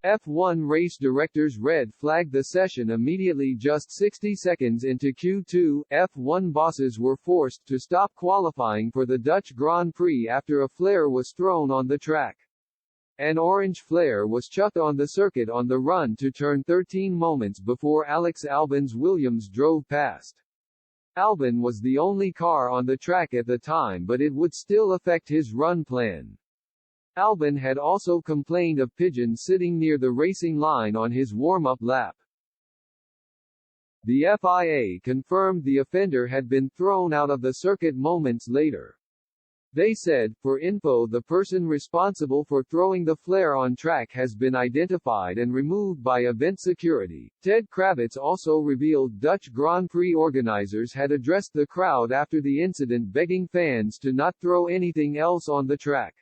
F1 race directors red flagged the session immediately. Just 60 seconds into Q2, F1 bosses were forced to stop qualifying for the Dutch Grand Prix after a flare was thrown on the track. An orange flare was chucked on the circuit on the run to turn 13 moments before Alex Albon's Williams drove past. Albon was the only car on the track at the time, but it would still affect his run plan. Albon had also complained of pigeons sitting near the racing line on his warm-up lap. The FIA confirmed the offender had been thrown out of the circuit moments later. They said, for info, the person responsible for throwing the flare on track has been identified and removed by event security. Ted Kravitz also revealed Dutch Grand Prix organizers had addressed the crowd after the incident, begging fans to not throw anything else on the track.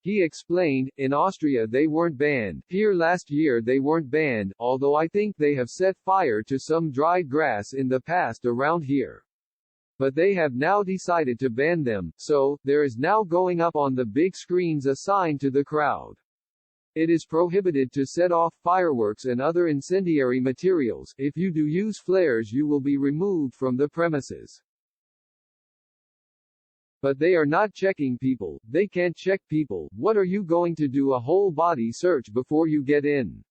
He explained, in Austria they weren't banned, here last year they weren't banned, although I think they have set fire to some dried grass in the past around here. But they have now decided to ban them, so, there is now going up on the big screens a sign to the crowd. It is prohibited to set off fireworks and other incendiary materials. If you do use flares you will be removed from the premises. But they are not checking people, they can't check people. What are you going to do, a whole body search before you get in?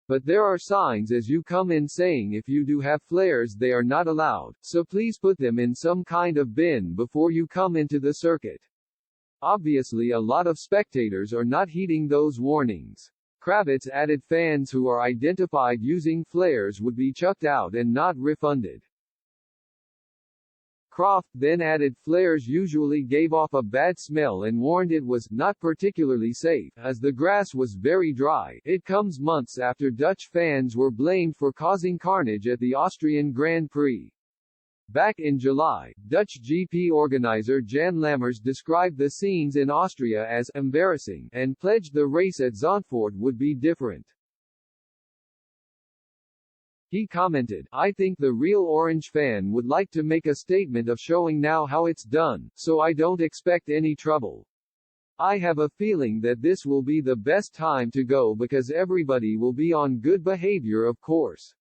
But there are signs as you come in saying if you do have flares they are not allowed, so please put them in some kind of bin before you come into the circuit. Obviously a lot of spectators are not heeding those warnings. Kravitz added fans who are identified using flares would be chucked out and not refunded. Croft then added flares usually gave off a bad smell and warned it was not particularly safe, as the grass was very dry. It comes months after Dutch fans were blamed for causing carnage at the Austrian Grand Prix. Back in July, Dutch GP organizer Jan Lammers described the scenes in Austria as embarrassing and pledged the race at Zandvoort would be different. He commented, I think the real Orange fan would like to make a statement of showing now how it's done, so I don't expect any trouble. I have a feeling that this will be the best time to go because everybody will be on good behavior, of course.